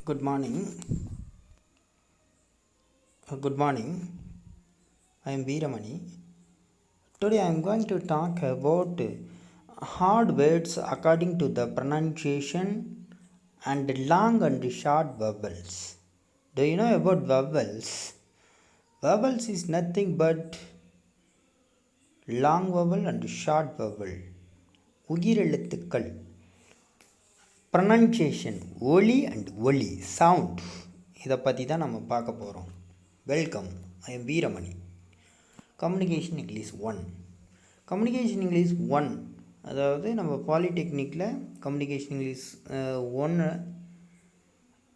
Good morning. Good morning. I am Veeramani. Today I am going to talk about hard words according to the pronunciation and long and short vowels. Do you know about vowels? Vowels is nothing but long vowel and short vowel. உயிரெழுத்துக்கள். Pronunciation ஒலி and ஒலி sound இதை பற்றி தான் நம்ம பார்க்க போகிறோம். Welcome, I am Veeramani. Communication English 1. Communication English 1 அதாவது நம்ம பாலிடெக்னிக்கில் கம்யூனிகேஷன் இங்கிலீஷ் 1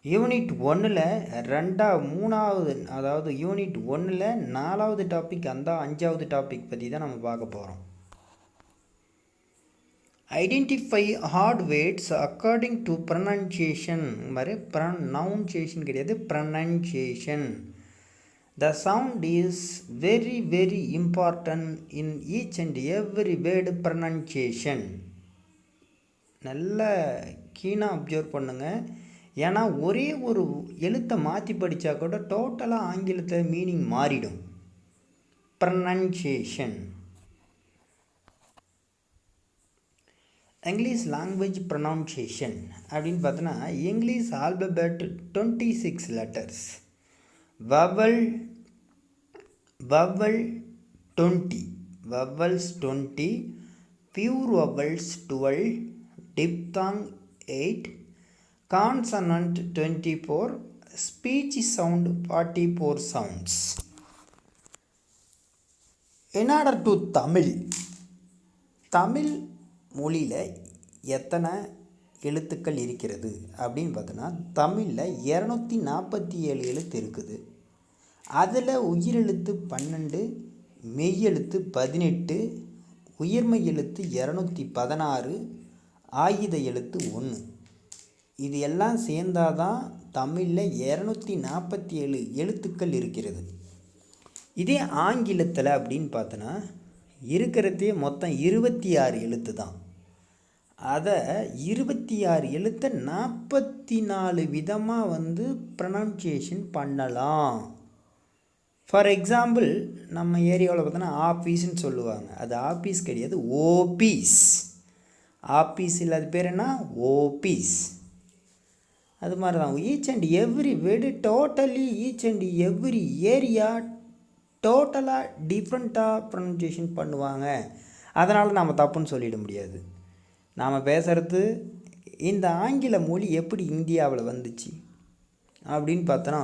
யூனிட் 1ல் மூணாவது அதாவது யூனிட் 1ல் 4வது டாபிக் அந்த 5வது டாபிக் பற்றி தான் நம்ம பார்க்க போகிறோம். Identify heart words according to pronunciation. மாதிரி ப்ரனவுன்சியேஷன் கிடையாது, pronunciation. The sound is very very important in each and every word pronunciation. நல்ல கீனாக அப்சர்வ் பண்ணுங்கள். ஏன்னா ஒரே ஒரு எழுத்தை மாற்றி படித்தா கூட டோட்டலாக ஆங்கிலத்தில் மீனிங் மாறிடும். ப்ரனன்சியேஷன். இங்கிலீஷ் லாங்குவேஜ் ப்ரொனவுன்சியேஷன் அப்படின்னு பார்த்தோன்னா English alphabet 26 letters, vowel 20, vowels 20, pure vowels 12, டிப்தாங் 8, consonant 24, speech sound 44 sounds. In order to Tamil மொழியில் எத்தனை எழுத்துக்கள் இருக்கிறது அப்படின்னு பார்த்தோன்னா தமிழில் 247 எழுத்து இருக்குது. அதில் உயிரெழுத்து 12, மெய்யெழுத்து 18, உயிர்மெய் எழுத்து 216, ஆயுத எழுத்து 1. இது எல்லாம் சேர்ந்தாதான் தமிழில் 247 எழுத்துக்கள் இருக்கிறது. இதே ஆங்கிலத்தில் அப்படின்னு பார்த்தோன்னா இருக்கிறதே மொத்தம் 26 எழுத்து தான். அதை 26 எழுத்தை 44 விதமாக ப்ரனன்சியேஷன் பண்ணலாம். ஃபார் எக்ஸாம்பிள் நம்ம ஏரியாவில் பார்த்தோன்னா ஆஃபீஸ்ன்னு சொல்லுவாங்க. அது ஆஃபீஸ் கிடையாது, ஓபீஸ். ஆஃபீஸ் இல்லை, அது பேர் என்ன, ஓபீஸ். அது மாதிரி தான் each and every word totally each and every area டோட்டலாக டிஃப்ரெண்ட்டாக ப்ரொனன்சியேஷன் பண்ணுவாங்க. அதனால் நாம் தப்புன்னு சொல்லிட முடியாது. நாம் பேசுகிறது இந்த ஆங்கில மொழி எப்படி இந்தியாவில் வந்துச்சு அப்படின்னு பார்த்தோன்னா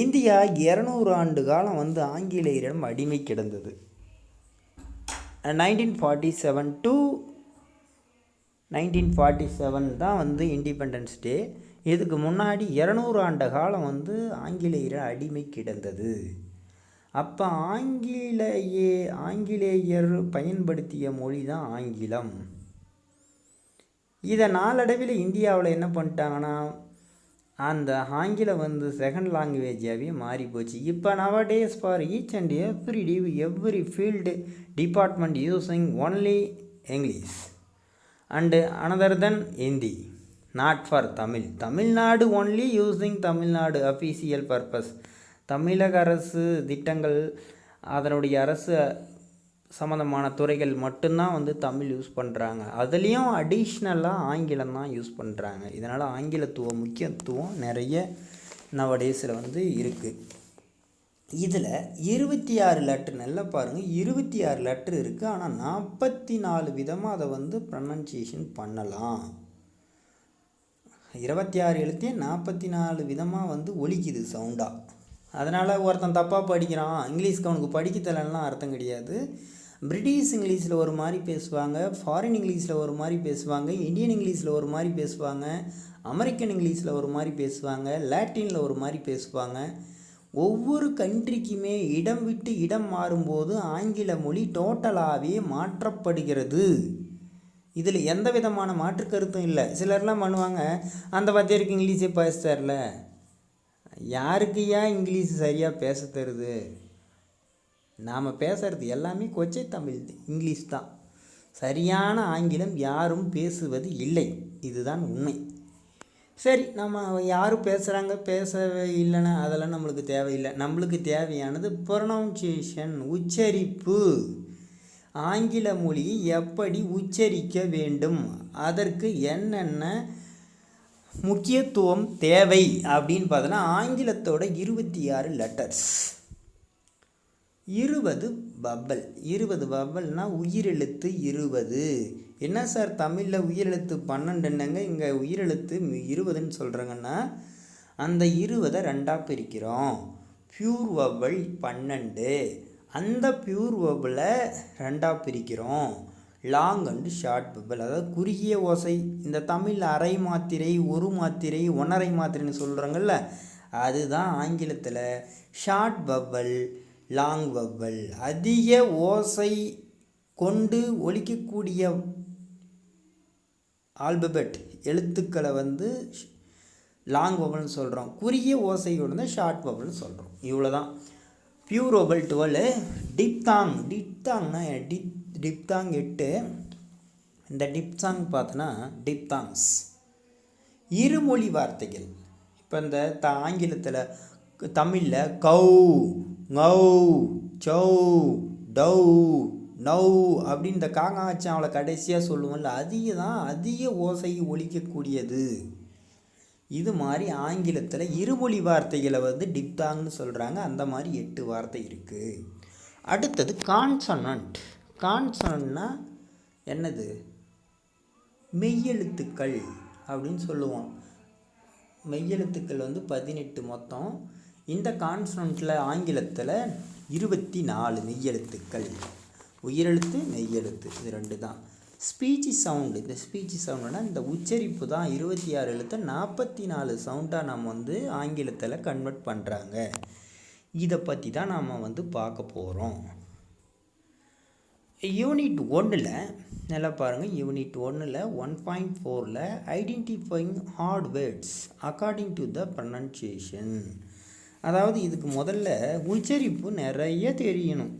இந்தியா 200 ஆண்டு காலம் ஆங்கிலேயரிடம் அடிமை கிடந்தது. 1947 to 1947 தான் இண்டிபெண்டன்ஸ் டே. இதுக்கு முன்னாடி 200 ஆண்டு காலம் ஆங்கிலேயர் அடிமை கிடந்தது. அப்போ ஆங்கிலேயர் பயன்படுத்திய மொழி தான் ஆங்கிலம். இதை நாளடைவில் இந்தியாவில் என்ன பண்ணிட்டாங்கன்னா அந்த ஆங்கிலம் செகண்ட் லாங்குவேஜாகவே மாறி போச்சு. இப்போ nowadays for each and every field department using only English and another then Hindi, not for Tamil Nadu only using Tamil Nadu official purpose. தமிழக அரசு திட்டங்கள், அதனுடைய அரசு சம்மந்தமான துறைகள் மட்டும்தான் தமிழ் யூஸ் பண்ணுறாங்க. அதுலேயும் அடிஷ்னலாக ஆங்கிலம் தான் யூஸ் பண்ணுறாங்க. இதனால் முக்கியத்துவம் நிறைய நவடேஸில் இருக்குது. இதில் 26 லெட்ரு, நல்லா பாருங்கள், 26 லெட்ரு இருக்குது. ஆனால் 44 விதமாக அதை ப்ரனன்சியேஷன் பண்ணலாம். 26 எழுத்தையே 44 விதமாக ஒலிக்குது சவுண்டாக. அதனால் ஒருத்தன் தப்பாக படிக்கிறான், இங்கிலீஷ்க்கு அவனுக்கு படிக்க தெரியலலாம் அர்த்தம் கிடையாது. பிரிட்டிஷ் இங்கிலீஷில் ஒரு மாதிரி பேசுவாங்க, ஃபாரின் இங்கிலீஷில் ஒரு மாதிரி பேசுவாங்க, இந்தியன் இங்கிலீஷில் ஒரு மாதிரி பேசுவாங்க, அமெரிக்கன் இங்கிலீஷில் ஒரு மாதிரி பேசுவாங்க, லாட்டினில் ஒரு மாதிரி பேசுவாங்க. ஒவ்வொரு கண்ட்ரிக்குமே இடம் விட்டு இடம் மாறும்போது ஆங்கில மொழி டோட்டலாகவே மாற்றப்படுகிறது. இதில் எந்த விதமான மாற்று கருத்தும் இல்லை. சிலர்லாம் பண்ணுவாங்க, அந்த வாத்தியாருக்கு இங்கிலீஷே பேச தரல. யாருக்கு ஏன் இங்கிலீஷ் சரியாக பேச தருது? நாம் பேசுகிறது எல்லாமே கொச்சை தமிழ் இங்கிலீஷ் தான். சரியான ஆங்கிலம் யாரும் பேசுவது இல்லை. இதுதான் உண்மை. சரி, நம்ம யார் பேசுகிறாங்க பேசவே இல்லைன்னா அதெல்லாம் நம்மளுக்கு தேவையில்லை. நம்மளுக்கு தேவையானது ப்ரொனவுன்சியேஷன், உச்சரிப்பு. ஆங்கில மொழி எப்படி உச்சரிக்க வேண்டும், அதற்கு என்னென்ன முக்கியத்துவம் தேவை அப்படின்னு பார்த்தோன்னா, ஆங்கிலத்தோட 26 லெட்டர்ஸ், 20 பபல். 20 பபல்னால் உயிரெழுத்து 20. என்ன சார் தமிழில் உயிரெழுத்து 12ன்னுங்க, இங்கே உயிரெழுத்து 20ன்னு சொல்கிறாங்கன்னா, அந்த 20 ரெண்டாக பிரிக்கிறோம். பியூர் வவல் 12, அந்த பியூர் வவலை ரெண்டாக பிரிக்கிறோம். லாங் அண்டு ஷார்ட் வவல், அதாவது குறுகிய ஓசை. இந்த தமிழில் அரை மாத்திரை, ஒரு மாத்திரை, ஒன்றரை மாத்திரைன்னு சொல்கிறாங்கல்ல, அதுதான் ஆங்கிலத்தில் ஷார்ட் வவல், லாங் வவல். அதிக ஓசை கொண்டு ஒலிக்கக்கூடிய ஆல்பபெட் எழுத்துக்களை வந்து லாங் வவல்னு சொல்கிறோம். குறுகிய ஓசையோடு தான் ஷார்ட் வவல்னு சொல்கிறோம். இவ்வளோ தான். Pure vowel 12. டிப்தாங், டிப்தாங்னா டிப்தாங் 8. இந்த டிப்தாங் பார்த்தோன்னா டிப்தாங்ஸ் இருமொழி வார்த்தைகள். இப்போ இந்த ஆங்கிலத்தில் தமிழில் கௌ, ngௌ, சௌ, டௌ, நௌ அப்படின்னு இந்த காங்காச்சான் அவளை கடைசியாக சொல்லுவோம்ல, அதிக ஓசை ஒலிக்கக்கூடியது. இது மாதிரி ஆங்கிலத்தில் இருமொழி வார்த்தைகளை வந்து டிப்தாங்னு சொல்கிறாங்க. அந்த மாதிரி 8 வார்த்தை இருக்குது. அடுத்தது கான்சனன்ட். கான்சனன்ட்னா என்னது? மெய்யெழுத்துக்கள் அப்படின்னு சொல்லுவோம். மெய்யெழுத்துக்கள் வந்து 18 மொத்தம். இந்த கான்சனன்ட்டில் ஆங்கிலத்தில் 24 மெய்யெழுத்துக்கள். உயிரெழுத்து, மெய்யெழுத்து, இது 2 தான். Speech sound. இந்த ஸ்பீச் சவுண்டுனா இந்த உச்சரிப்பு தான். 26 எழுத்தை 44 சவுண்டாக நம்ம வந்து ஆங்கிலத்தில் கன்வெர்ட் பண்ணுறாங்க. இதை பற்றி தான் நாம் வந்து பார்க்க போகிறோம். யூனிட் 1ல் நல்லா பாருங்கள். யூனிட் 1ல் 1.4ல் identifying hard words according to the pronunciation. அதாவது இதுக்கு முதல்ல உச்சரிப்பு நிறைய தெரியணும்.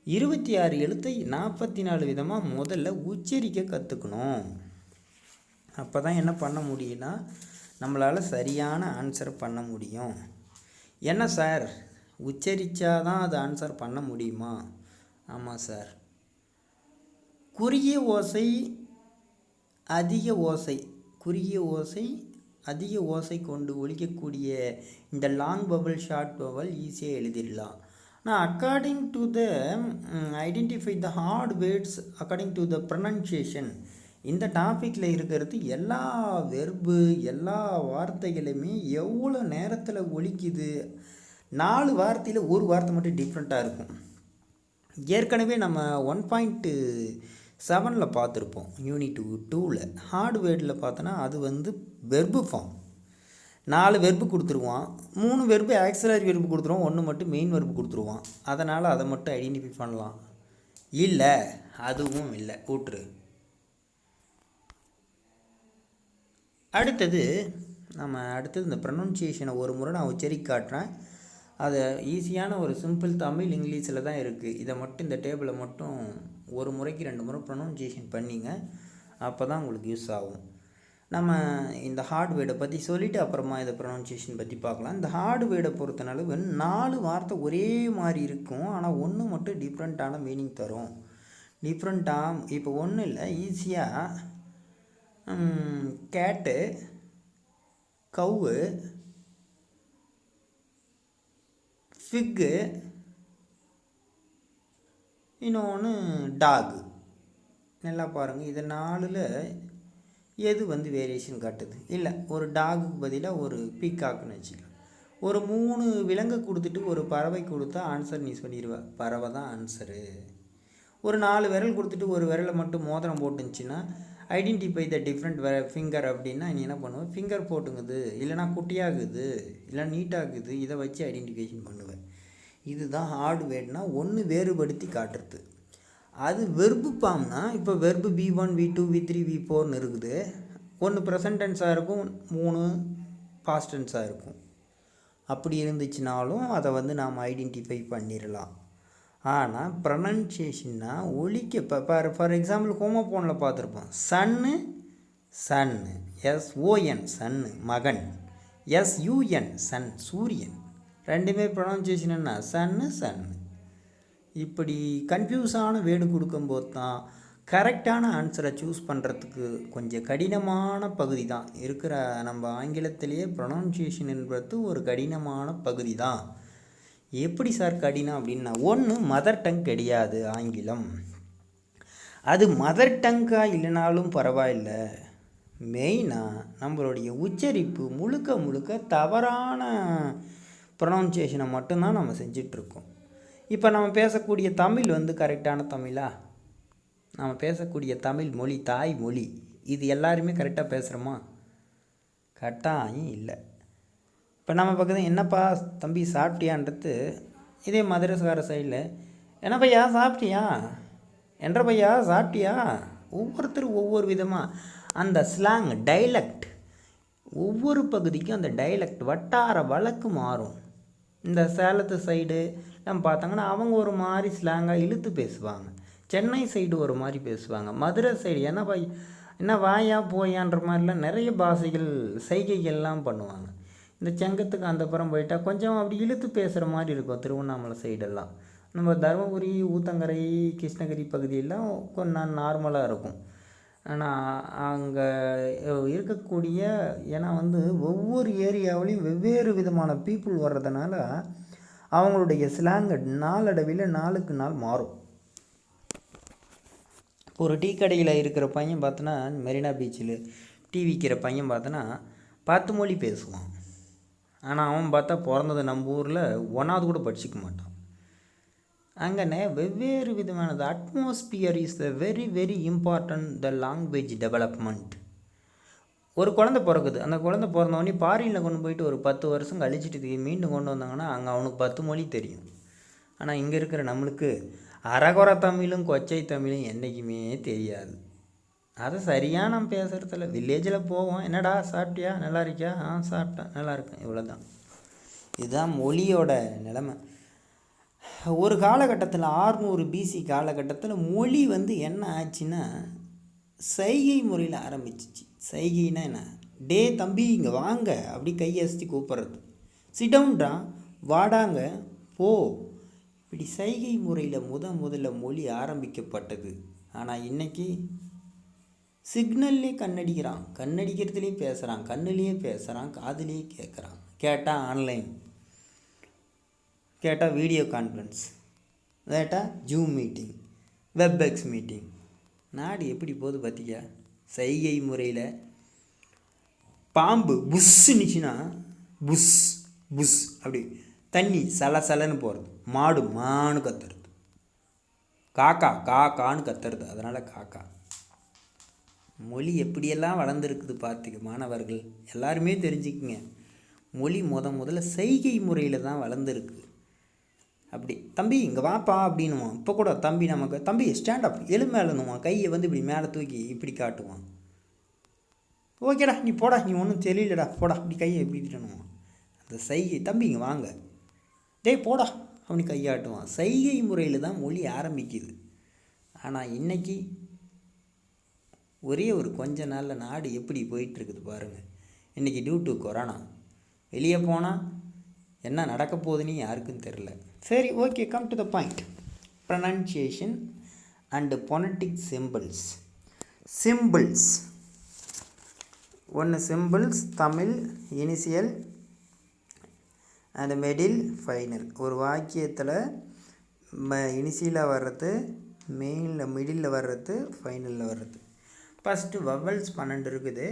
26 எழுத்தை 44 விதமாக முதல்ல உச்சரிக்க கற்றுக்கணும். அப்போ தான் என்ன பண்ண முடியும்னா, நம்மளால் சரியான ஆன்சர் பண்ண முடியும். என்ன சார், உச்சரித்தா தான் அது ஆன்சர் பண்ண முடியுமா? ஆமாம் சார். குறுகிய ஓசை, அதிக ஓசை, குறுகிய ஓசை அதிக ஓசை கொண்டு ஒலிக்கக்கூடிய இந்த லாங் வவல், ஷார்ட் வவல் ஈஸியாக எழுதிடலாம். ஆனால் according to the identify the hard words according to the pronunciation, இந்த டாப்பிக்கில் இருக்கிறது எல்லா வெர்பு, எல்லா வார்த்தைகளுமே எவ்வளோ நேரத்தில் ஒலிக்குது. 4 வார்த்தையில் ஒரு வார்த்தை மட்டும் டிஃப்ரெண்ட்டாக இருக்கும். ஏற்கனவே நம்ம 1.7ல் பார்த்துருப்போம். யூனிட் 2ல் ஹார்ட்வேர்டில் பார்த்தோன்னா அது வந்து வெர்பு ஃபார்ம். 4 வெர்பு கொடுத்துருவான், 3 வெர்பு ஆக்சிலரி வெர்பு கொடுத்துருவான், 1 மட்டும் மெயின் வெர்பு கொடுத்துருவான். அதனால் அதை மட்டும் ஐடென்டிஃபை பண்ணலாம். இல்லை, அதுவும் இல்லை, கூட்டுரு. அடுத்தது இந்த ப்ரொனன்சியேஷனை ஒரு முறை நான் உச்சரிக்க காட்டுறேன். அது ஈஸியான ஒரு சிம்பிள் தமிழ் இங்கிலீஷில் தான் இருக்குது. இதை மட்டும் இந்த டேபிளை மட்டும் ஒரு முறைக்கு 2 முறை ப்ரொனன்சியேஷன் பண்ணிங்க, அப்போ தான் உங்களுக்கு யூஸ் ஆகும். நம்ம இந்த ஹார்ட்வேர்டை பற்றி சொல்லிவிட்டு அப்புறமா இதை ப்ரொனன்சியேஷன் பற்றி பார்க்கலாம். இந்த ஹார்ட்வேர்டை பொறுத்தனால 4 வார்த்தை ஒரே மாதிரி இருக்கும், ஆனால் 1 மட்டும் டிஃப்ரெண்ட்டான மீனிங் தரும். டிஃப்ரெண்ட்டாக இப்போ ஒன்றும் இல்லை, ஈஸியாக கேட்டு, கவ்வு, ஃபிக்கு, இன்னொன்று டாகு. நல்லா பாருங்கள், இது 4ல் எது வந்து வேரியேஷன் காட்டுது? இல்லை, ஒரு டாகுக்கு பதிலாக ஒரு பீகாக்குன்னு வச்சுக்கலாம். ஒரு 3 விலங்கு கொடுத்துட்டு ஒரு பறவை கொடுத்தா ஆன்சர் நீ சொல்லிடுவேன், பறவை தான் ஆன்சரு. ஒரு 4 விரல் கொடுத்துட்டு ஒரு விரலை மட்டும் மோதிரம் போட்டுருந்துச்சின்னா ஐடென்டிஃபை த டிஃப்ரெண்ட் ஃபிங்கர் அப்படின்னா நீ என்ன பண்ணுவேன்? ஃபிங்கர் போட்டுங்குது, இல்லைனா குட்டியாகுது, இல்லை நீட்டாகுது, இதை வச்சு ஐடென்டிஃபிகேஷன் பண்ணுவேன். இதுதான் ஹார்ட்வேர்ட்னா ஒன்று வேறுபடுத்தி காட்டுறது. அது வெர்பு ஃபார்ம்னா இப்போ வெர்பு V1, V2, V3, V4ன்னு இருக்குது. ஒன்று ப்ரெசன்ட் டென்ஸாக இருக்கும், 3 பாஸ்ட் டென்ஸாக இருக்கும். அப்படி இருந்துச்சுனாலும் அதை வந்து நாம் ஐடென்டிஃபை பண்ணிடலாம். ஆனால் ப்ரொனன்சியேஷன்னா ஒலிக்க இப்போ ஃபார் எக்ஸாம்பிள் ஹோமோஃபோனில் பார்த்துருப்போம், சன்னு சன், SON சன்னு மகன், SUN சன் சூரியன். ரெண்டுமே ப்ரொனவுன்சியேஷன் என்ன? சன்னு சன்னு. இப்படி கன்ஃபியூஸான வேர்டு கொடுக்கும்போது தான் கரெக்டான ஆன்சரை சூஸ் பண்ணுறதுக்கு கொஞ்சம் கடினமான பகுதி தான் இருக்கிற. நம்ம ஆங்கிலத்திலேயே ப்ரொனவுன்சியேஷன் என்பது ஒரு கடினமான பகுதி தான். எப்படி சார் கடினம் அப்படின்னா, ஒன்று மதர் டங் கிடையாது ஆங்கிலம். அது மதர் டங்காக இல்லைனாலும் பரவாயில்லை, மெயினாக நம்மளுடைய உச்சரிப்பு முழுக்க முழுக்க தவறான ப்ரொனவுன்சியேஷனை மட்டும்தான் நம்ம செஞ்சிட்ருக்கோம். இப்போ நம்ம பேசக்கூடிய தமிழ் வந்து கரெக்டான தமிழா? நம்ம பேசக்கூடிய தமிழ் மொழி தாய்மொழி, இது எல்லாருமே கரெக்டாக பேசுகிறோமா? கட்டாயம் இல்லை. இப்போ நம்ம பக்கத்தில் என்னப்பா தம்பி சாப்பிட்டியான்றது, இதே மதுரைக்கார சைடில் என்ன பையா சாப்பிட்டியா, என்ற பையா சாப்பிட்டியா, ஒவ்வொருத்தரும் ஒவ்வொரு விதமாக அந்த ஸ்லாங் டைலக்ட், ஒவ்வொரு பகுதிக்கும் அந்த டைலக்ட் வட்டார வழக்கு மாறும். இந்த சேலத்து சைடு நம்ம பார்த்தாங்கன்னா அவங்க ஒரு மாதிரி ஸ்லாங்காக இழுத்து பேசுவாங்க. சென்னை சைடு ஒரு மாதிரி பேசுவாங்க. மதுரை சைடு என்ன வாயா போயான்ற மாதிரிலாம் நிறைய பாஷைகள் செய்கைகள்லாம் பண்ணுவாங்க. இந்த செங்கத்துக்கு அந்த புறம் போயிட்டால் கொஞ்சம் அப்படி இழுத்து பேசுகிற மாதிரி இருக்கும். திருவண்ணாமலை சைடெல்லாம், நம்ம தருமபுரி ஊத்தங்கரை கிருஷ்ணகிரி பகுதியெல்லாம் கொஞ்சம் நார்மலாக இருக்கும். ஆனால் அங்கே இருக்கக்கூடிய, ஏன்னா வந்து ஒவ்வொரு ஏரியாவிலையும் வெவ்வேறு விதமான பீப்புள் வர்றதுனால அவங்களுடைய ஸ்லாங்கு நாளடைவில் நாளுக்கு நாள் மாறும். ஒரு டீ கடையில் இருக்கிற பையன் பார்த்தோன்னா, மெரினா பீச்சில் டீ விற்கிற பையன் பார்த்தோன்னா 10 மொழி பேசுவான். ஆனால் அவன் பார்த்தா பிறந்தது நம்ம ஊரில் 1வது கூட படிச்சிக்க மாட்டான். அங்கே வெவ்வேறு விதமானது atmosphere is the very very important the language development. ஒரு குழந்தை பிறக்குது, அந்த குழந்தை பிறந்தவொடனே ஃபாரினில் கொண்டு போயிட்டு ஒரு 10 வருஷம் கழிச்சிட்டு மீண்டும் கொண்டு வந்தாங்கன்னா அங்கே அவனுக்கு 10 மொழி தெரியும். ஆனால் இங்கே இருக்கிற நம்மளுக்கு அரகுறை தமிழும் கொச்சை தமிழும் என்றைக்குமே தெரியாது. அதை சரியாக நம்ம பேசுகிறதில்ல. வில்லேஜில் போவோம், என்னடா சாப்பிட்டியா, நல்லா இருக்கியா, சாப்பிட்டேன், நல்லா இருக்கேன், இவ்வளோ தான். இதுதான் மொழியோட நிலைமை. ஒரு காலகட்டத்தில் 600 BC காலகட்டத்தில் மொழி வந்து என்ன ஆச்சுன்னா சைகை முறையில் ஆரம்பிச்சிச்சு. சைகைன்னா என்ன? டே தம்பி இங்கே வாங்க, அப்படி கையசத்தி கூப்பிட்றது. சிடவுன்டா, வாடாங்க, போ, இப்படி சைகை முறையில் முதல்ல மொழி ஆரம்பிக்கப்பட்டது. ஆனால் இன்றைக்கி சிக்னல்லே கண்ணடிக்கிறான், கண்ணடிக்கிறதுலேயே பேசுகிறான், கண்ணுலேயே பேசுகிறான், காதுலேயே கேட்குறான். கேட்டால் ஆன்லைன், கேட்டால் வீடியோ கான்ஃபரன்ஸ், கேட்டால் ஜூம் மீட்டிங், வெப்எக்ஸ் மீட்டிங். நாடு எப்படி போகுது பார்த்தியா? சைகை முறையில். பாம்பு புஷ்னுச்சுன்னா புஷ் புஷ் அப்படி தண்ணி சலசலன்னு போகிறது, மாடு மானு கத்துறது, காக்கா காக்கான்னு கத்துறது, அதனால் காக்கா. மொழி எப்படியெல்லாம் வளர்ந்துருக்குது பார்த்துக்க மாணவர்கள், எல்லாருமே தெரிஞ்சுக்குங்க. மொழி முதல்ல செய்கை முறையில் தான் வளர்ந்துருக்கு. அப்படி தம்பி இங்கே வாப்பா அப்படின்னுவான். இப்போ கூட தம்பி நமக்கு தம்பி ஸ்டாண்டப் மேலேன்னுவான், கையை வந்து இப்படி மேலே தூக்கி இப்படி காட்டுவான். ஓகேடா நீ போடா, நீ ஒன்றும் தெரியலடா போடா, அப்படி கையை எப்படின்னுவான். அந்த சைகை, தம்பி இங்கே வாங்க, டேய் போடா அப்படி கையாட்டுவான். சைகை முறையில் தான் மொழி ஆரம்பிக்குது. ஆனால் இன்றைக்கி ஒரே ஒரு கொஞ்ச நாளில் நாடு எப்படி போயிட்டுருக்குது பாருங்கள். இன்றைக்கி டியூ டு கொரோனா வெளியே போனால் என்ன நடக்க போகுதுன்னு யாருக்கும் தெரில. சரி, okay, come to the point. Pronunciation and phonetic symbols. Symbols ஒன்று, symbols Tamil initial and middle final. ஒரு வாக்கியத்தில் இனிஷியலாக வர்றது, மெயினில் மிடில் வர்றது, ஃபைனலில் வர்றது. ஃபஸ்ட்டு வவல்ஸ் 12 இருக்குது.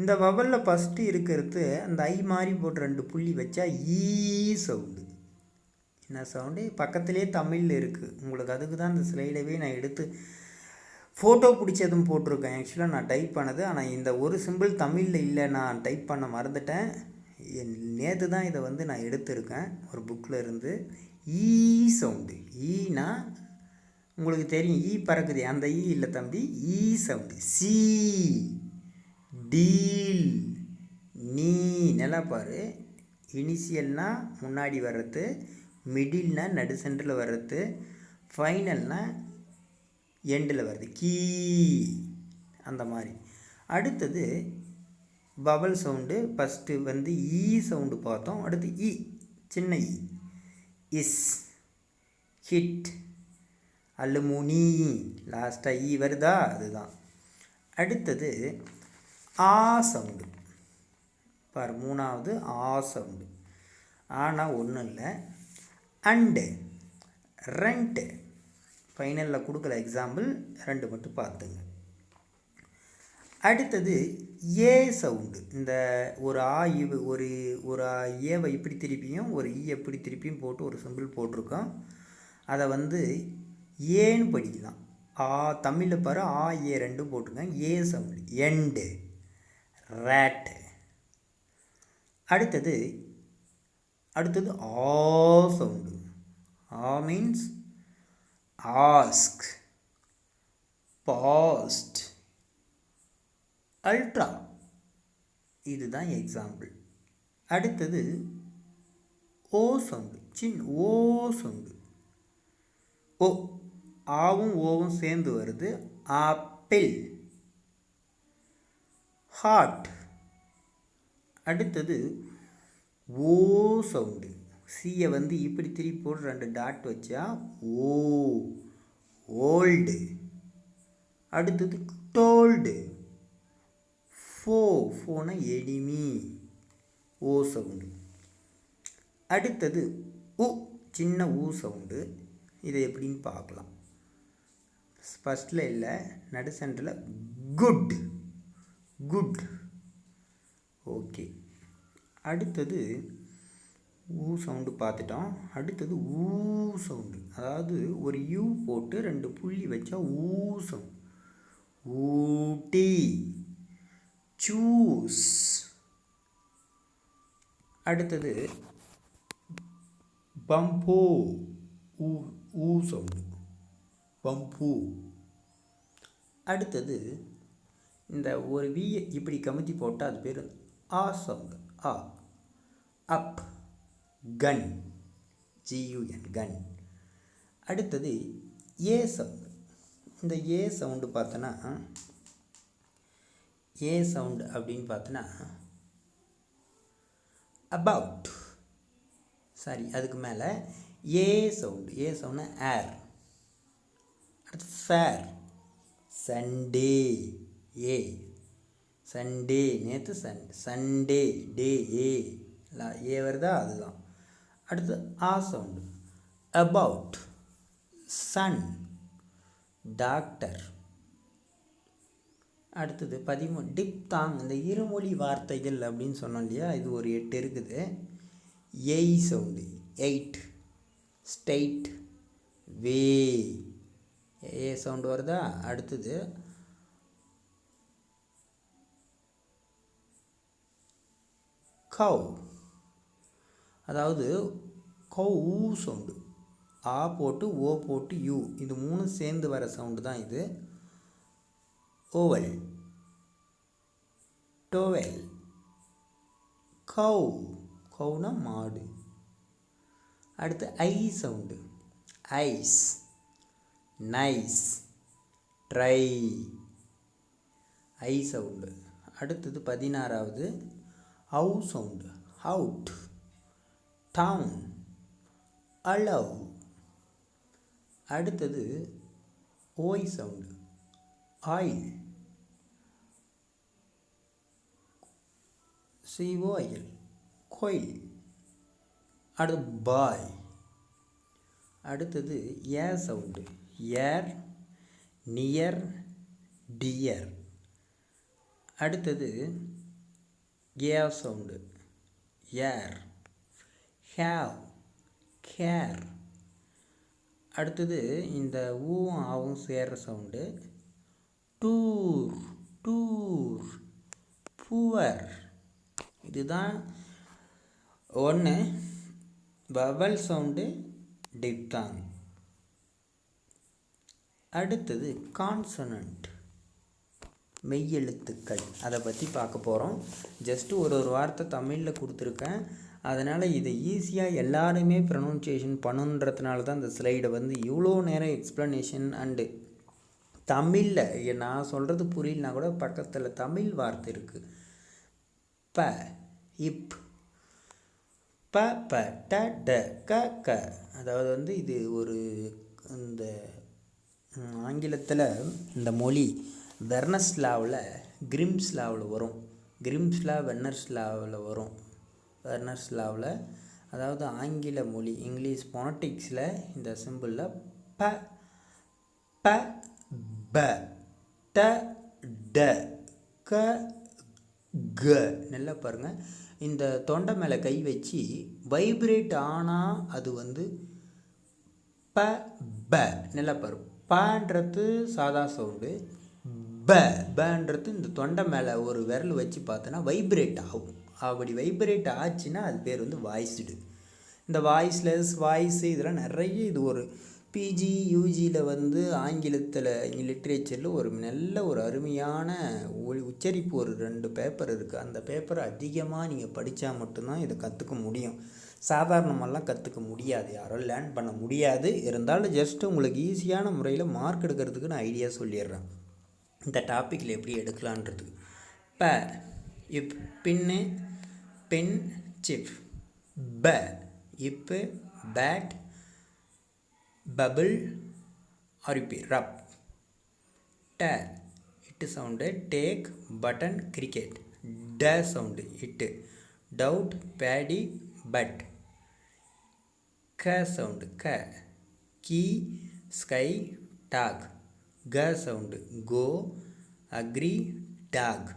இந்த வவலில் ஃபஸ்ட்டு இருக்கிறது அந்த ஐ மாதிரி போட்டு 2 புள்ளி வச்சா ஈ சவுண்டு. என்ன சவுண்டு? பக்கத்துலேயே தமிழில் இருக்குது உங்களுக்கு. அதுக்கு தான் இந்த ஸ்லைடவே நான் எடுத்து ஃபோட்டோ பிடிச்சதும் போட்டிருக்கேன். ஆக்சுவலாக நான் டைப் பண்ணது, ஆனால் இந்த ஒரு சிம்பிள் தமிழில் இல்லை, நான் டைப் பண்ண மறந்துட்டேன். நேற்று தான் இதை வந்து நான் எடுத்திருக்கேன் ஒரு புக்கில் இருந்து. ஈ சவுண்டு. ஈனா உங்களுக்கு தெரியும், ஈ பறக்குது, அந்த ஈ இல்லை தம்பி, ஈ சவுண்டு. சி, டீல், நீ. நல்லா பாரு, இனிஷியல்னால் முன்னாடி வர்றது, மிடில்னால் நடு சென்டரில் வர்றது, ஃபைனல்னால் எண்டில் வருது, கீ, அந்த மாதிரி. அடுத்தது வவல் சவுண்டு. ஃபஸ்ட்டு வந்து ஈ சவுண்டு பார்த்தோம். அடுத்து இ, சின்ன இ. இஸ், ஹிட், அலுமுனி, லாஸ்ட்டாக ஈ வருதா, அதுதான். அடுத்தது ஆ சவுண்டு பார், மூணாவது ஆ சவுண்டு. ஆனால் ஒன்றும் இல்லை. அண்டு, ரெண்ட்டு, ஃபைனலில் கொடுக்கல எக்ஸாம்பிள், 2 மட்டும் பார்த்துங்க. அடுத்தது ஏ சவுண்டு. இந்த ஒரு ஆ இவு ஒரு ஏவை இப்படி திருப்பியும் ஒரு ஈ எப்படி திருப்பியும் போட்டு ஒரு சிம்பிள் போட்டிருக்கோம். அதை வந்து ஏன்னு படிக்கலாம். ஆ தமிழில் பாரு, ஆ ஏ 2 போட்டிருக்கேன். ஏ சவுண்டு. End, rate. அடுத்தது ஆ சவுண்டு. ஆ மீன்ஸ் ஆஸ்க், பாஸ்ட், அல்ட்ரா. இதுதான் எக்ஸாம்பிள். அடுத்தது ஓ சவுண்டு. ஓ சவுண்டு. ஓ, ஆவும் ஓவும் சேர்ந்து வருது. Apple, hot. அடுத்தது ஓ சவுண்டு. சியை வந்து இப்படி திருப்பி போட்டு 2 டாட் வச்சா ஓ, ஓல்டு. அடுத்தது டோல்டு. ஃபோனா எனிமி, ஓ சவுண்டு. அடுத்தது உ, சின்ன ஊ சவுண்டு. இதை எப்படின்னு பார்க்கலாம். ஃபஸ்ட்டில் இல்லை, நடு சென்டரில் குட், குட். ஓகே. அடுத்தது ஊ சவுண்டு பார்த்துட்டோம். அடுத்தது ஊ சவுண்டு. அதாவது ஒரு யூ போட்டு 2 புள்ளி வச்சா ஊ சவுண்டு. ஊட்டி, சூஸ். அடுத்தது பம்போ, ஊ சவுண்டு, பம்பு. அடுத்தது இந்த ஒரு வியை இப்படி கமுத்தி போட்டால் அது பேர் ஆ சவுண்டு. ஆ. அப், கன், GUN, கன். அடுத்தது ஏ சவுண்டு. இந்த ஏ சவுண்டு பார்த்தோன்னா, ஏ சவுண்டு அப்படின்னு பார்த்தோன்னா அபவுட், சாரி அதுக்கு மேலே ஏ சவுண்டு. ஏ சவுண்டு ஏர். அடுத்து ஃபேர், சண்டே, ஏ சண்டே, நேற்று சண்டே, டே, ஏ வருதா, அதுதான். அடுத்து ஆ சவுண்டு. About, sun, doctor. அடுத்தது 13 டிப்தாங். இந்த இருமொழி வார்த்தைகள் அப்படின்னு சொன்னோம் இல்லையா, இது ஒரு 8 இருக்குது. ஏய் சவுண்டு. 8, ஸ்டேட், வே, ஏ சவுண்டு வருதா. அடுத்தது கவ், அதாவது கவ் சவுண்டு. ஆ போட்டு ஓ போட்டு யூ, இது 3 சேர்ந்து வர சவுண்டு தான் இது. ஓவல், டோவெல், கவ், கவுனா மாடு. அடுத்து ஐ சவுண்டு. ஐஸ், நைஸ், ட்ரை, ஐ சவுண்டு. அடுத்தது 16வது அவு சவுண்டு. Out, down, allow. அடுத்தது ஓய் சவுண்டு. ஆயில், COIL, கோயில். அடுத்து பாய். அடுத்தது a sound. Air, near, dear. அடுத்தது a sound. Air, have, care. அடுத்தது இந்த ஊவும் ஆவும் சேர்ற சவுண்டு. Tour, tour, poor. இதுதான் ஒன்று வவல் சவுண்டு, டிப்தாங். அடுத்தது கான்சனன்ட், மெய்யெழுத்துக்கள். அதை பற்றி பார்க்க போகிறோம். ஜஸ்ட்டு ஒரு வார்த்தை தமிழில் கொடுத்துருக்கேன். அதனால் இதை ஈஸியாக எல்லாருமே ப்ரொனவுன்சியேஷன் பண்ணுன்றதுனால தான் இந்த ஸ்லைடை வந்து இவ்வளோ நேரம் எக்ஸ்ப்ளனேஷன் அண்டு தமிழில் நான் சொல்கிறது புரியலனா கூட பக்கத்தில் தமிழ் வார்த்தை இருக்குது. ப இப் ப ப ட ட க க. அதாவது வந்து இது ஒரு இந்த ஆங்கிலத்தில் இந்த மொழி வெர்னஸ் லாவில் கிரிம்ஸ் லாவில் வரும். கிரிம்ஸ் லா வெர்னஸ் லாவில் வரும். வெர்னஸ் லாவில் அதாவது ஆங்கில மொழி இங்கிலீஷ் ஃபோனட்டிக்ஸில் இந்த சிம்பிளில் ப ப ப ட ட க க. நல்லா பாருங்கள், இந்த தொண்டை மேலே கை வச்சு வைப்ரேட் ஆனால் அது வந்து ப ப. நல்லா பாரு, பன்றது சாதா சவுண்டு, பன்றது இந்த தொண்டை மேலே ஒரு விரல் வச்சு பார்த்தோன்னா வைப்ரேட் ஆகும். அப்படி வைப்ரேட் ஆச்சுன்னா அது பேர் வந்து வாய்ஸ்டு. இந்த வாய்ஸ்லெஸ் வாய்ஸு இதெல்லாம் நிறைய, இது ஒரு பிஜி யூஜியில் வந்து ஆங்கிலத்தில் லிட்ரேச்சரில் ஒரு நல்ல ஒரு அருமையான உச்சரிப்பு ஒரு 2 பேப்பர் இருக்குது. அந்த பேப்பரை அதிகமாக நீங்கள் படித்தா மட்டும்தான் இதை கற்றுக்க முடியும். சாதாரணமெல்லாம் கற்றுக்க முடியாது, யாரும் லேர்ன் பண்ண முடியாது. இருந்தாலும் ஜஸ்ட்டு உங்களுக்கு ஈஸியான முறையில் மார்க் எடுக்கிறதுக்கு நான் ஐடியா சொல்லிடுறேன் இந்த டாப்பிக்கில் எப்படி எடுக்கலான்றதுக்கு. ப இப் பின்னு பென் சிப். ப இப்பு பேட் பபிள் அரிப்பி ரப். ட இட்டு சவுண்டு டேக் பட்டன் கிரிக்கெட். ட சவுண்டு இட்டு டவுட் பேடி பட். க சவுண்டு க கீ ஸ்கை டாக். க சவுண்டு கோ அக்ரி டாக்.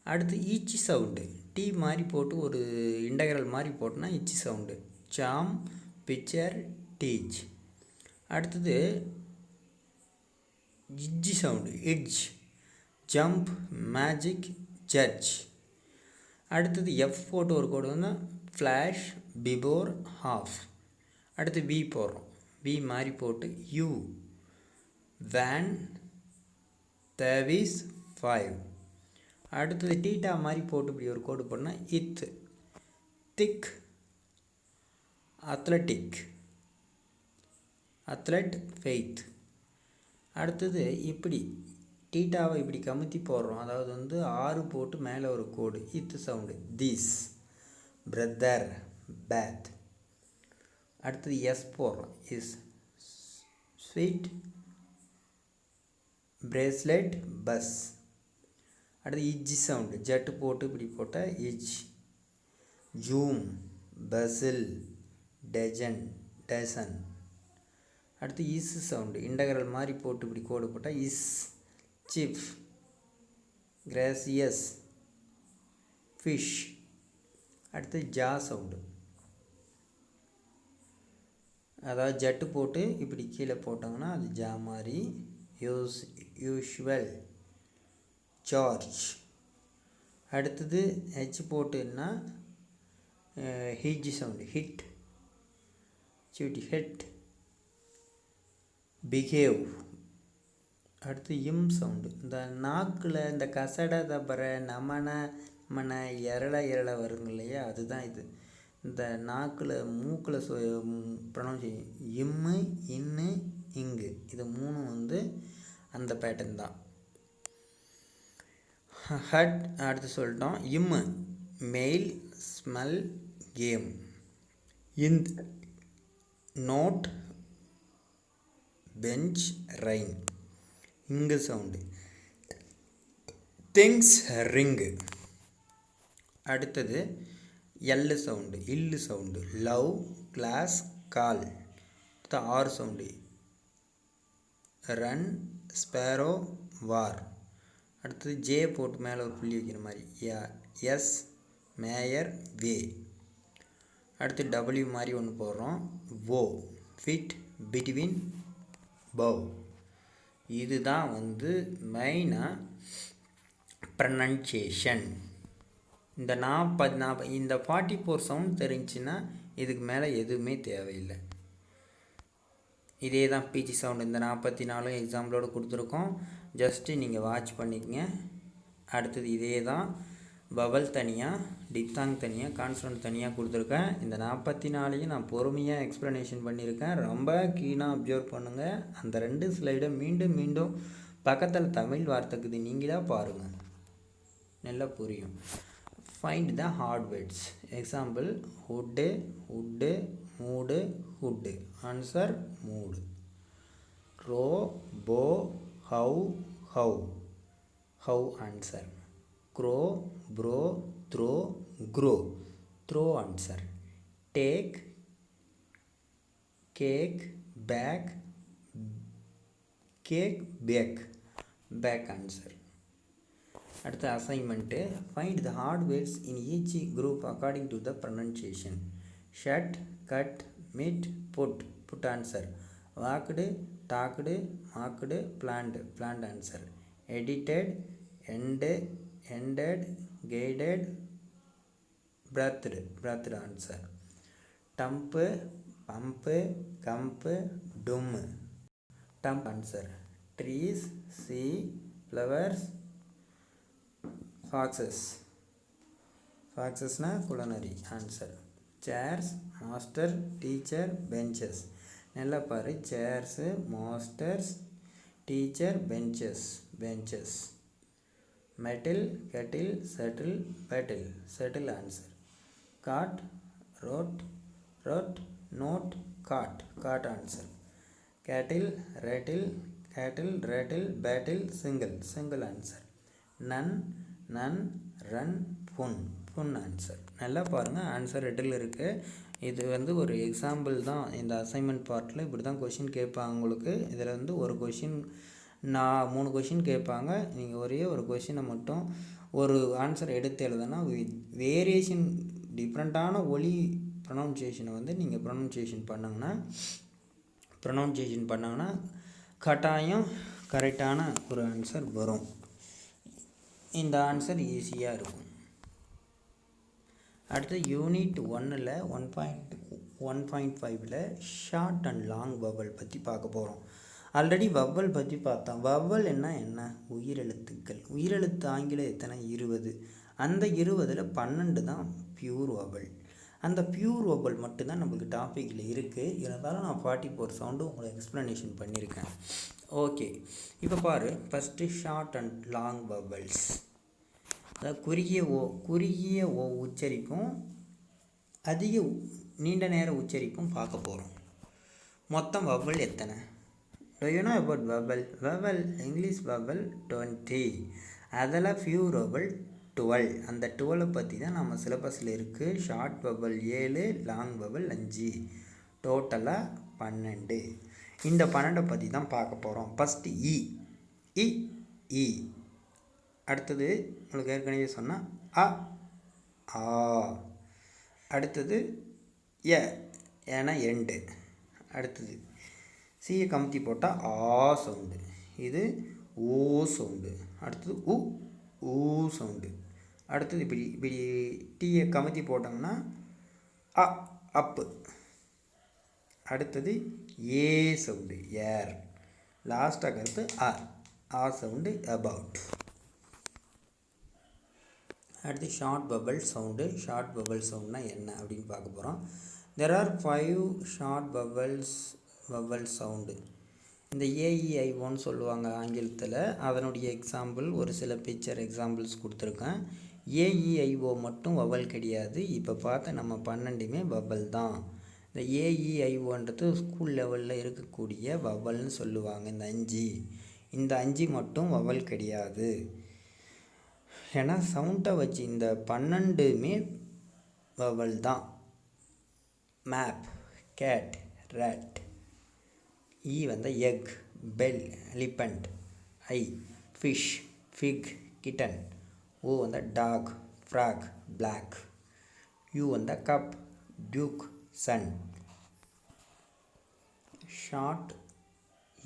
அடுத்து ஈச்சி சவுண்டு டீ மாதிரி போட்டு ஒரு இன்டகரல் மாதிரி போட்டோன்னா ஈச்சி சவுண்டு சாம் பிக்சர் டீச். அடுத்தது இட்ஜி சவுண்டு இட்ஜ் ஜம்ப் மேஜிக் ஜட்ஜ். அடுத்தது எஃப் போட்டு ஒரு கோடு வந்து ஃப்ளாஷ் பிஃபோர் ஹாஃப். அடுத்து வி போடுறோம், வி மாதிரி போட்டு யூ வேன் தேவிஸ் 5. அடுத்தது டீட்டா மாதிரி போட்டு இப்படி ஒரு கோடு போடணும் இத் திக் அத்லட்டிக் அத்லட் ஃபெய்த். அடுத்தது இப்படி டீட்டாவை இப்படி கமுத்தி போடுறோம், அதாவது வந்து 6 போட்டு மேலே ஒரு கோடு இத்து சவுண்டு திஸ் பிரதர் பேத். அடுத்தது எஸ் போடுறோம் இஸ் ஸ்வீட் பிரேஸ்லெட் பஸ். அடுத்து இஜ்ஜி சவுண்டு ஜட்டு போட்டு இப்படி போட்டால் இஜ் ஜூம் பசில் டஜன் டசன். அடுத்து இஸ் சவுண்டு இன்டகரல் மாதிரி போட்டு இப்படி கோடு போட்டால் இஸ் சிப் கிராசியஸ் ஃபிஷ். அடுத்து ஜா சவுண்டு, அதாவது ஜட்டு போட்டு இப்படி கீழே போட்டாங்கன்னா அது ஜா மாதிரி. Usual charge. அடுத்தது ஹெச் போட்டுன்னா ஹிஜ் சவுண்டு ஹிட் சூட்டி ஹெட் பிஹேவ். அடுத்து இம் சவுண்டு இந்த நாக்கில் இந்த கசடை தப்பற நமன மன இரளை வருங்க இல்லையா, அதுதான் இது. இந்த நாக்கில் மூக்கில் ப்ரொனவுன்சியேஷன் இம்மு இன்னு இங்கு, இது 3 வந்து அந்த பேட்டர்ன் தான். ஹட் அடுத்து சொல்லிட்டோம். M mail smell came. N note bench rain. இங்கு சவுண்டு திங்ஸ் ரிங்கு. அடுத்தது L sound L sound love glass call. அடுத்து R sound run sparrow war. அடுத்தது ஜே போட்டு மேலே ஒரு புள்ளி வைக்கிற மாதிரி எஸ் மேயர் வே. அடுத்து டபிள்யூ மாதிரி ஒன்று போடுறோம் ஓ ஃபிட் பிட்வீன் பவ். இதுதான் வந்து மெயினாக ப்ரனன்சியேஷன். இந்த 40 இந்த 44 சவுண்ட் தெரிஞ்சுன்னா இதுக்கு மேலே எதுவுமே தேவையில்லை. இதே தான் பிஜி சவுண்டு இந்த 44 எக்ஸாம்பிளோடு கொடுத்துருக்கோம். ஜஸ்ட்டு நீங்கள் வாட்ச் பண்ணிக்கங்க. அடுத்தது இதே தான் வவல் தனியாக, டிப்தாங் தனியாக, கான்சனன்ட் தனியாக கொடுத்துருக்கேன். இந்த 44யும் நான் பொறுமையாக எக்ஸ்ப்ளனேஷன் பண்ணியிருக்கேன். ரொம்ப கீனாக அப்சர்வ் பண்ணுங்கள். அந்த 2 ஸ்லைடை மீண்டும் மீண்டும் பக்கத்தில் தமிழ் வார்த்தைக்குது நீங்களாக பாருங்கள், நல்லா புரியும். Find the hard words. Example hood, wood, mood, hood. Answer mood. Row, bow, how, how. How answer. Crow, bro, throw, grow. Throw answer. Take, cake, back, cake, bake. Back answer. அடுத்த assignment, find the hard words in each group according to the pronunciation. Shut, cut, mid, put. Put answer. Walked, talked, mocked, plant. Plant answer. Edited, end, ended, guided, breathed. Breathed answer. Tump, pump, gump, dum. Tump answer. Trees, sea, flowers, foxes. Foxes na culinary answer. Chairs, master, teacher, benches. nella paru. Chairs, masters, teacher, benches. Benches. Metal, kettle, settle, battle. Settle answer. Cart, wrote, note, cart. Cart answer. Cattle, rattle, cattle, rattle, battle, single. Single answer. None, none, run, pun. Pun answer. நல்லா பாருங்கள், answer ரெட்டில் இருக்குது. இது வந்து ஒரு example தான். இந்த assignment பார்ட்டில் இப்படி தான் கொஷின் கேட்பாங்க உங்களுக்கு. இதில் வந்து ஒரு கொஷின் நான் 3 கொஷின் கேட்பாங்க. நீங்கள் ஒரே ஒரு கொஷினை மட்டும் ஒரு ஆன்சர் எடுத்து எழுதுனா வேரியேஷன் டிஃப்ரெண்ட்டான ஒலி ப்ரொனவுன்சியேஷனை வந்து நீங்கள் ப்ரொனவுன்சியேஷன் பண்ணாங்கன்னா கட்டாயம் கரெக்டான ஒரு ஆன்சர் வரும். இந்த ஆன்சர் ஈஸியாக இருக்கும். அடுத்து யூனிட் 1ல் 1.5ல் ஷார்ட் அண்ட் லாங் வவல் பற்றி பார்க்க போகிறோம். ஆல்ரெடி வவ்வல் பற்றி பார்த்தோம். வவ்வல் என்ன உயிரெழுத்துக்கள். உயிரெழுத்து ஆங்கிலம் எத்தனை? 20. அந்த 20ல் 12 தான் பியூர் வவ்வல். அந்த பியூர் வவ்வல் மட்டும்தான் நம்மளுக்கு டாப்பிக்கில் இருக்குது. இருந்தாலும் நான் 44 சவுண்டு உங்களுக்கு எக்ஸ்ப்ளனேஷன் பண்ணியிருக்கேன். ஓகே, இப்போ பாரு. First short and long vowels. அதாவது குறுகிய ஓ உச்சரிப்பும் அதிக நீண்ட நேர உச்சரிப்பும் பார்க்க போகிறோம். மொத்தம் வவ்வல் எத்தனை? Do you know about vowel? Vowel, English vowel 20. அதில் pure vowel 12. அந்த 12 பற்றி தான் நம்ம சிலபஸில் இருக்குது. ஷார்ட் வவல் 7, லாங் வவல் 5, டோட்டலாக 12. இந்த 12 பற்றி தான் பார்க்க போகிறோம். ஃபஸ்ட்டு இ. அடுத்தது உங்களுக்கு ஏற்கனவே சொன்னால் ஆ. அடுத்தது ஏன்னா எண்டு. அடுத்தது சியை கமுத்தி போட்டால் ஆ சவுண்டு. இது ஓ சவுண்டு. அடுத்தது ஊ சவுண்டு. அடுத்தது இப்படி டீயை கமுத்தி போட்டோம்னா அப்பு. அடுத்தது ஏ சவுண்டு, ஏர். லாஸ்ட்டாக கருத்து ஆ சவுண்டு, அபவுட். அடுத்து short vowel sound. Short vowel சவுண்ட்னா என்ன அப்படின்னு பார்க்க போகிறோம். There are 5 short vowel sound. இந்த ஏஇஐஓன்னு சொல்லுவாங்க ஆங்கிலத்தில். அதனுடைய எக்ஸாம்பிள் ஒரு சில பிக்சர் எக்ஸாம்பிள்ஸ் கொடுத்துருக்கேன். ஏஇஐஓ மட்டும் வவல் கிடையாது. இப்போ பார்த்த நம்ம 12மே வவல் தான். இந்த ஏஇஐஓன்றது ஸ்கூல் லெவலில் இருக்கக்கூடிய வவல்னு சொல்லுவாங்க. இந்த 5 மட்டும் வவல் கிடையாது. ஏன்னா சவுண்டை வச்சு இந்த 12மே வவல் தான். Map, cat, rat. ஈ வந்து egg, bell, elephant. I fish, fig, kitten. O வந்து டாக், ஃப்ராக், பிளாக். யூ வந்து cup, duke, sun. Short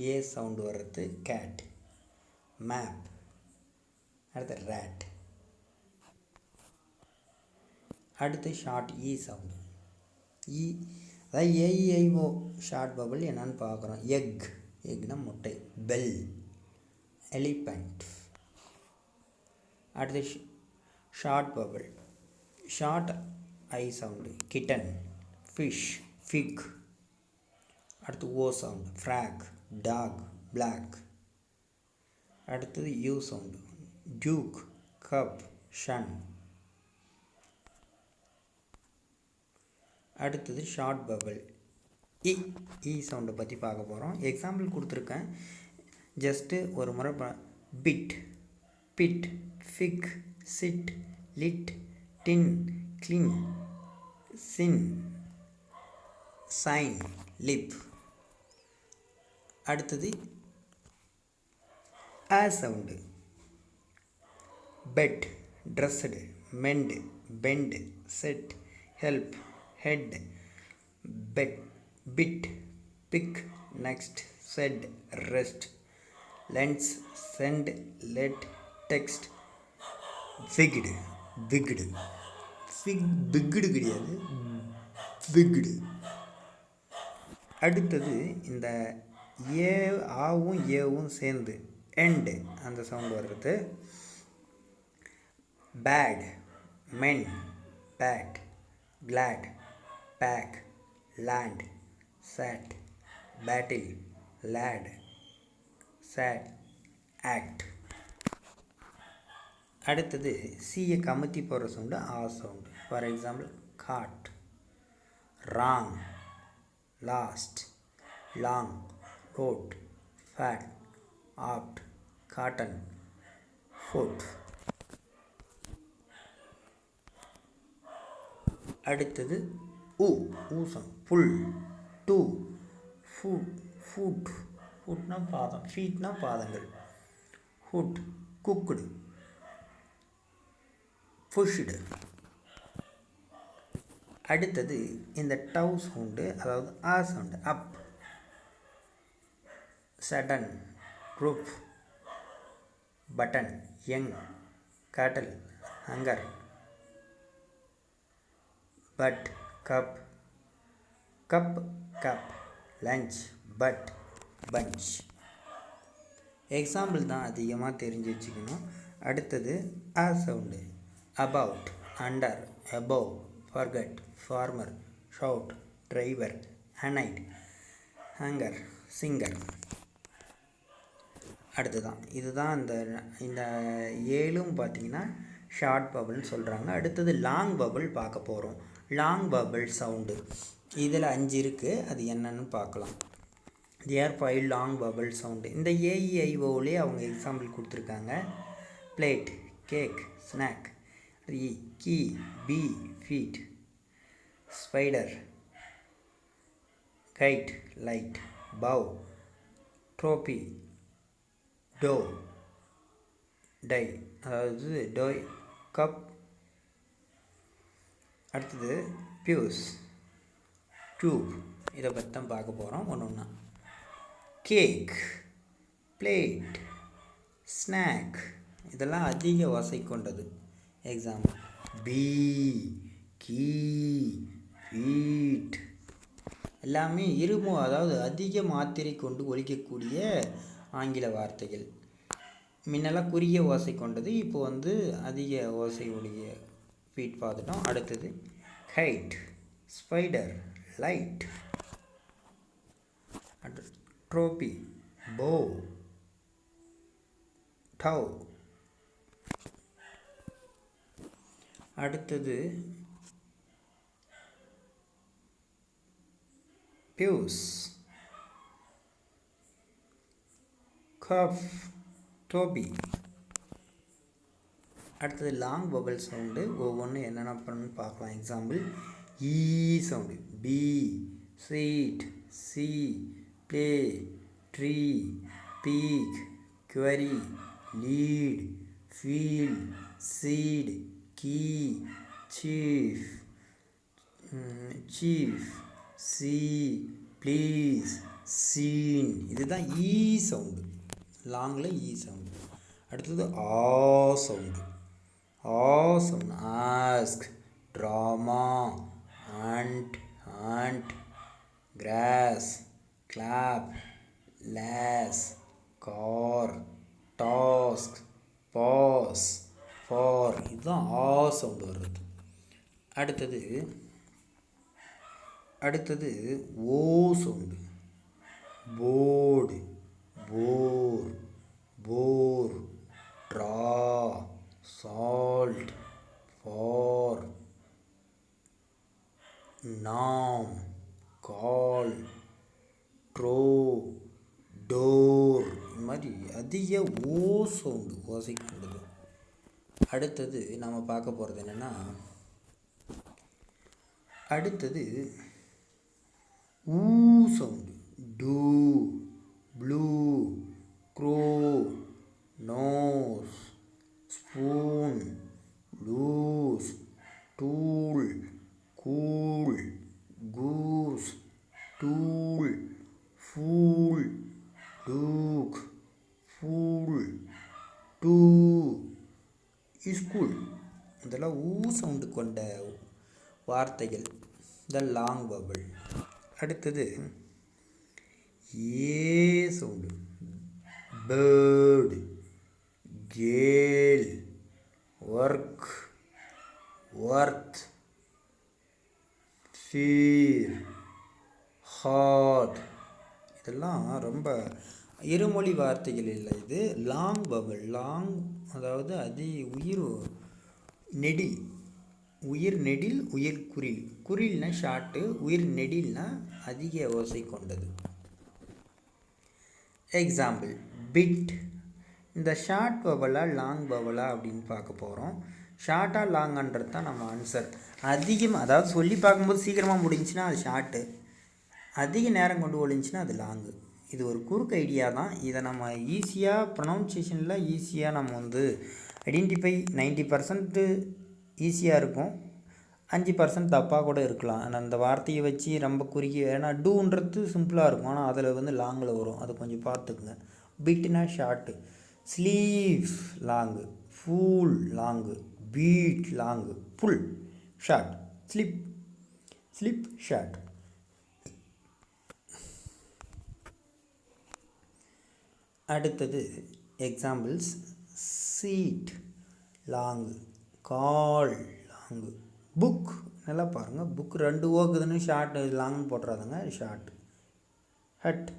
A sound வர்றது கேட், மேப். அடுத்து ரேட். அடுத்து ஷார்ட் இ சவுண்டு. அதாவது ஏஇஐஓ ஷார்ட் பபல் என்னன்னு பார்க்குறோம். எக்னா முட்டை. Bell, elephant. அடுத்து short vowel, short I sound, kitten, fish, fig. அடுத்து O sound, frog, dog, block. அடுத்தது யூ சவுண்டு, டியூக், கப், ஷன். அடுத்தது ஷார்ட் பபிள், இ இ சவுண்டை பற்றி பார்க்க போகிறோம். எக்ஸாம்பிள் கொடுத்துருக்கேன், ஜஸ்ட்டு ஒரு முறை bit, bit, fig, sit, lit, tin, clean, chin, sign, lip. அடுத்தது ஆ sound, bed, dressed, mend, bend, set, help, head, bed, bit, big, next, set, rest, lens, cent, let, text, fixed, picked. Picked கிடையாது, fixed. அடுத்தது இந்த ஏ ஆவும் ஏவும் சேர்ந்து end அந்த sound வர்றது. Bat, men, bat, glad, back, land, sad, battle, late, sad, act. அடுத்தது சியை கமுத்தி போகிற sound ah sound. For example cot, wrong, lost, long, rod, fat, opt, cotton, foot. அடுத்தது ஊ ஊசம், புல், டூ, ஃபுட், ஃபுட், ஃபுட்னா பாதம், ஃபீட்னா பாதங்கள், ஹுட், குக்குடு, புஷ்டு. அடுத்தது இந்த டவ் சவுண்டு, அதாவது ஆ sound, up, sudden, rub, button, young, cattle, hunger, but, cup, cup, cup, lunch, but, punch. Example தான் அதிகமாக தெரிஞ்சு வச்சுக்கணும். அடுத்தது ஆ sound, about, under, above, forget, former, shout, driver, honest, hanger, singer. அடுத்துதான் இதுதான் இந்த ஏழும் பார்த்திங்கன்னா ஷார்ட் பபிள்னு சொல்கிறாங்க. அடுத்தது லாங் பபிள் பார்க்க போகிறோம். லாங் பபிள் சவுண்டு இதில் 5 இருக்குது, அது என்னன்னு பார்க்கலாம். There 5 long vowel sound. இந்த ஏஇஐஓலே அவங்க எக்ஸாம்பிள் கொடுத்துருக்காங்க. Plate, cake, snake, key, bee, feet, spider, kite, light, bow, trophy, toe, tie, அதாவது டோய், கப். அடுத்தது பியூஸ், டியூப். இதை பற்றி தான் பார்க்க போகிறோம் ஒன்று ஒன்றா. கேக், பிளேட், ஸ்நாக் இதெல்லாம் அதிக வசை கொண்டது. எக்ஸாம்பிள் பி, கீ, ஃபீட் எல்லாமே இருமோ, அதாவது அதிக மாத்திரை கொண்டு ஒலிக்கக்கூடிய ஆங்கில வார்த்தைகள். முன்னெல்லாம் குறுகிய ஓசை கொண்டது, இப்போ அதிக ஓசை ஒலிய ஃபீட் பார்த்துட்டோம். அடுத்தது கைட், ஸ்பைடர், லைட், ட்ரோபி, போ, டவ். அடுத்தது பியூஸ், கஃப், டோபி. அடுத்தது லாங் பபிள் சவுண்டு, ஒவ்வொன்றும் என்னென்ன பண்ணணும்னு பார்க்கலாம். Example E sound, bee, seat, see, play, tree, peak, query, lead, feel, seat, key, chief, chief, see, please, seen. இதுதான் ஈ சவுண்டு, லாங்கில் ஈ சவுண்டு. அடுத்தது ஆ சவுண்டு. ஆ sound ask, drama, aunt, aunt, grass, clap, lass, car, task, pass, far, இதுதான் ah sound வர்றது. அடுத்தது o sound. Board, pour, four, draw, salt, for, நாம், call, draw, door. இது மாதிரி அதிக ஓ சவுண்டு ஓசை கொண்டது. அடுத்தது நம்ம பார்க்க போகிறது என்னென்னா, அடுத்தது oo sound. Two, blue, crow, nose, spoon, loose, tool, cool, goose, tool, fool, took, fool, two, school. இதெல்லாம் ஊ சவுண்டு கொண்ட வார்த்தைகள், த லாங் வவல். அடுத்தது a sound. Bird, girl, work, worth, fear, heart. இதெல்லாம் ரொம்ப இருமொழி வார்த்தைகள் இல்லை, இது லாங் வவல். லாங் அதாவது நெடில், உயிர் நெடில், உயிர் குறில். குறில்னா ஷார்ட்டு, உயிர் நெடில்னா அதிக ஓசை கொண்டது. Example, bit. இந்த ஷார்ட் வவலா லாங் வவலா அப்படின்னு பார்க்க போகிறோம். ஷார்ட்டாக லாங்ன்றது தான் நம்ம ஆன்சர். அதிகமாக, அதாவது சொல்லி பார்க்கும்போது சீக்கிரமாக முடிஞ்சுன்னா அது ஷார்ட்டு, அதிக நேரம் கொண்டு ஒழிஞ்சுன்னா அது லாங்கு. இது ஒரு குறுக்கு ஐடியா தான். இதை நம்ம ஈஸியாக ப்ரொனவுன்சியேஷனில் ஈஸியாக நம்ம ஐடென்டிஃபை 90% ஈஸியாக இருக்கும், 5% தப்பாக கூட இருக்கலாம். ஆனால் அந்த வார்த்தையை வச்சு ரொம்ப குறுக்கி, ஏன்னா டூன்றது சிம்பிளாக இருக்கும், ஆனால் அதில் லாங்கில் வரும், அதை கொஞ்சம் பார்த்துக்குங்க. பிட்னா short, sleeve long, fool long, beat long, pull short, slip short. அடுத்தது examples, seat long, call long, book. நல்லா பாருங்கள், புக் 2 ஓக்குதுன்னு ஷார்ட் லாங்னு போட்டுறாதுங்க, short. Hut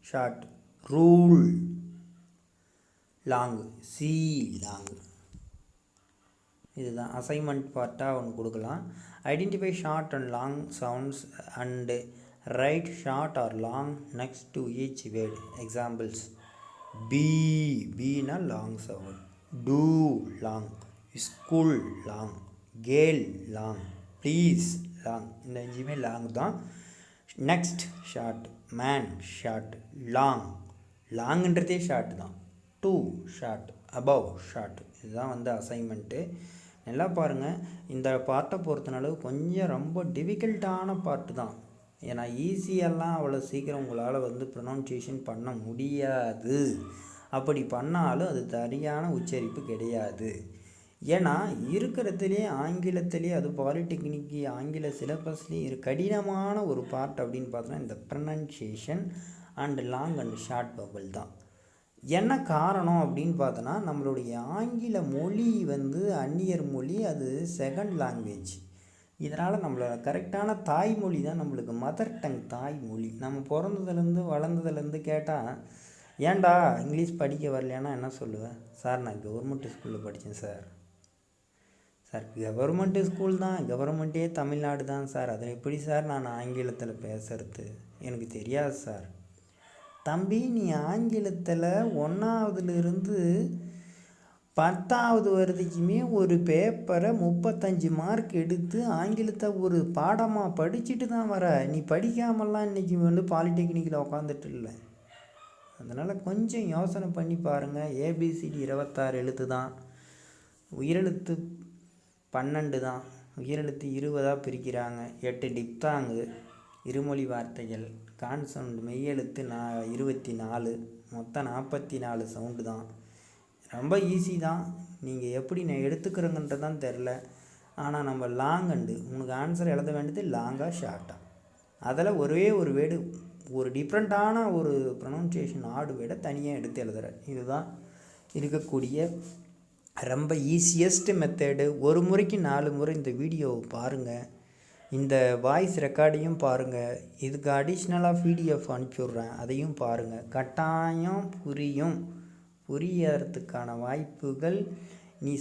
short, rule long, see long. இதுதான் அசைன்மெண்ட் பார்ட்டாக ஒன்று கொடுக்கலாம். Identify short and long sounds and write short or long next to each word. Examples, பீனா long sound, two long, school long, girl long, please long. இந்த 5 long தான். Next short, man short, லாங்குன்றதே short தான். To short, above short. இதுதான் assignment. நல்லா பாருங்கள், இந்த பார்ட்டை பொறுத்தனளவு கொஞ்சம் ரொம்ப டிஃபிகல்ட்டான பார்ட்டு தான். ஏன்னா ஈஸியெல்லாம் அவ்வளோ சீக்கிரம் உங்களால் ப்ரொனவுன்சியேஷன் பண்ண முடியாது. அப்படி பண்ணாலும் அது சரியான உச்சரிப்பு கிடையாது. ஏன்னா இருக்கிறதுலே ஆங்கிலத்திலே, அது பாலிடெக்னிக்கு ஆங்கில சிலபஸ்லேயே கடினமான ஒரு பார்ட் அப்படின்னு பார்த்தோன்னா இந்த pronunciation and long and short vowel தான். என்ன காரணம் அப்படின்னு பார்த்தோன்னா, நம்மளுடைய ஆங்கில மொழி அந்நியர் மொழி, அது செகண்ட் லாங்குவேஜ். இதனால் நம்மளோட கரெக்டான தாய்மொழி தான் நம்மளுக்கு மதர் டங் தாய்மொழி. நம்ம பிறந்ததுலேருந்து வளர்ந்ததுலேருந்து கேட்டால், ஏன்டா இங்கிலீஷ் படிக்க வரலையானா என்ன சொல்லுவேன்? சார் நான் கவர்மெண்ட் ஸ்கூலில் படித்தேன் சார். சார் கவர்மெண்ட்டு ஸ்கூல் தான், கவர்மெண்ட்டே தமிழ்நாடு தான் சார், அதில் எப்படி சார் நான் ஆங்கிலத்தில் பேசுகிறது? எனக்கு தெரியாது சார். தம்பி, நீ ஆங்கிலத்தில் 1ஆவதுலேருந்து 10ஆவது வரைக்குமே ஒரு பேப்பரை 35 மார்க் எடுத்து ஆங்கிலத்தை ஒரு பாடமாக படிச்சுட்டு தான் வர. நீ படிக்காமலாம் இன்றைக்கி பாலிடெக்னிக்கில் உட்காந்துட்டு இல்லை. அதனால் கொஞ்சம் யோசனை பண்ணி பாருங்கள். ஏபிசிடி 26 எழுத்து தான், உயிரெழுத்து 12 தான், உயிரெழுத்து 20ஆக பிரிக்கிறாங்க. 8 டிப்தாங்கு, இருமொழி வார்த்தைகள், கான்சவுண்ட் மெய்யெழுத்து 24, மொத்தம் 44 சவுண்டு தான். ரொம்ப ஈஸி தான். நீங்கள் எப்படி நான் எடுத்துக்கிறேங்கன்றது தான் தெரில. ஆனால் நம்ம லாங் அண்டு உனக்கு ஆன்சர் எழுத வேண்டியது லாங்காக ஷார்ட்டாக, அதில் ஒரே ஒரு வேர்டு, ஒரு டிஃப்ரெண்ட்டான ஒரு ப்ரொனவுன்சியேஷன் ஆடு வேர்டை தனியாக எடுத்து எழுதுகிறேன். இதுதான் இருக்கக்கூடிய ரொம்ப ஈஸியஸ்ட் மெத்தடு. ஒரு முறைக்கு 4 முறை இந்த வீடியோவை பாருங்கள். இந்த வாய்ஸ் ரெக்கார்டையும் பாருங்கள். இதுக்கு அடிஷ்னலாக பிடிஎஃப் அனுப்பிச்சுட்றேன், அதையும் பாருங்கள். கட்டாயம் புரியறதுக்கான வாய்ப்புகள்